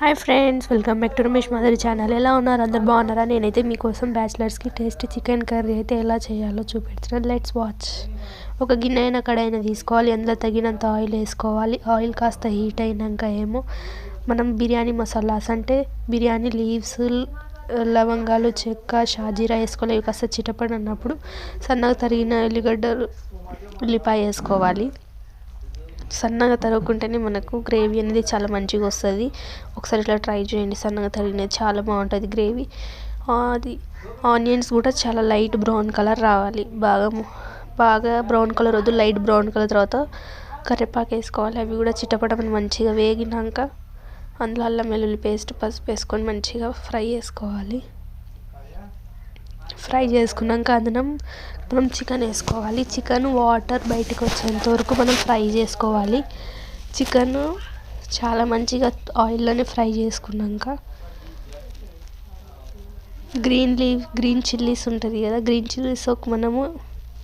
Hi friends, welcome back to Ramesh Madhuri channel. ఎలా ఉన్నారు? అందరు బాగున్నారా? నేనైతే మీకోసం బ్యాచిలర్స్కి టేస్టీ చికెన్ కర్రీ అయితే ఎలా చేయాలో చూపెడుతున్నాను. Let's watch. ఒక గిన్నె అయినా కడాయినా తీసుకోవాలి. అందులో తగినంత ఆయిల్ వేసుకోవాలి. ఆయిల్ కాస్త హీట్ అయినాక మనం బిర్యానీ మసాలాస్ అంటే బిర్యానీ లీవ్స్, లవంగాలు, చెక్క, షాజీరా వేసుకోవాలి. ఇవి కాస్త చిటపడి అన్నప్పుడు సన్నగా తరిగిన ఉల్లిపాయ వేసుకోవాలి. సన్నగా తరుగుకుంటేనే మనకు గ్రేవీ అనేది చాలా మంచిగా వస్తుంది. ఒకసారి ఇట్లా ట్రై చేయండి. సన్నగా తరిగినది చాలా బాగుంటుంది గ్రేవీ. అది ఆనియన్స్ కూడా చాలా లైట్ బ్రౌన్ కలర్ రావాలి. బాగా బ్రౌన్ కలర్ వద్దు, లైట్ బ్రౌన్ కలర్. తర్వాత కరివేపాకు వేసుకోవాలి. అవి కూడా చిటపటమని మంచిగా వేగినాక అందులో అల్లం వెల్లుల్లి పేస్ట్, పసుపు వేసుకొని మంచిగా ఫ్రై చేసుకోవాలి. ఫ్రై చేసుకున్నాక అందులో మనం చికెన్ వేసుకోవాలి. చికెన్ వాటర్ బయటకు వచ్చేంత వరకు మనం ఫ్రై చేసుకోవాలి. చికెన్ చాలా మంచిగా ఆయిల్లోనే ఫ్రై చేసుకున్నాక గ్రీన్ చిల్లీస్ ఉంటుంది కదా, గ్రీన్ చిల్లీస్ మనము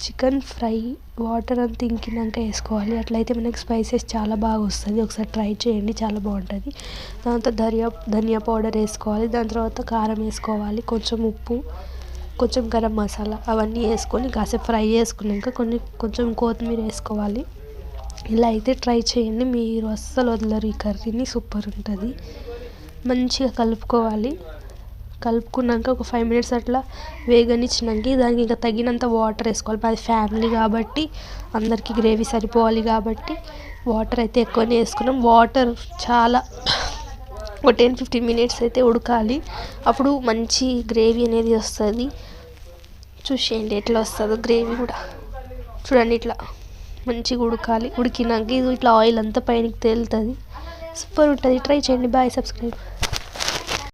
చికెన్ ఫ్రై వాటర్ అంతా ఇంకినాక వేసుకోవాలి. అట్లయితే మనకి స్పైసెస్ చాలా బాగా వస్తుంది. ఒకసారి ట్రై చేయండి, చాలా బాగుంటుంది. దాంతో ధనియా పౌడర్ వేసుకోవాలి. దాని తర్వాత కారం వేసుకోవాలి, కొంచెం ఉప్పు, కొంచెం గరం మసాలా అవన్నీ వేసుకొని కాసేపు ఫ్రై చేసుకున్నాక కొంచెం కొత్తిమీర వేసుకోవాలి. ఇలా అయితే ట్రై చేయండి, మీరు అస్సలు వదలరు ఈ కర్రీని. సూపర్ ఉంటుంది. మంచిగా కలుపుకోవాలి. కలుపుకున్నాక ఒక 5 minutes అట్లా వేగనిచ్చినాక దానికి ఇంకా తగినంత వాటర్ వేసుకోవాలి. అది ఫ్యామిలీ కాబట్టి అందరికీ గ్రేవీ సరిపోవాలి కాబట్టి వాటర్ అయితే ఎక్కువనే వేసుకున్నాం. వాటర్ చాలా ఒక 10-15 minutes అయితే ఉడకాలి. అప్పుడు మంచి గ్రేవీ అనేది వస్తుంది. చూసేయండి ఎట్లా వస్తుందో గ్రేవీ కూడా. చూడండి, ఇట్లా మంచిగా ఉడకాలి. ఉడికినాక ఇది ఇట్లా ఆయిల్ అంతా పైనకి తేలుతుంది. సూపర్ ఉంటుంది. ట్రై చేయండి. బాయ్. సబ్స్క్రైబ్.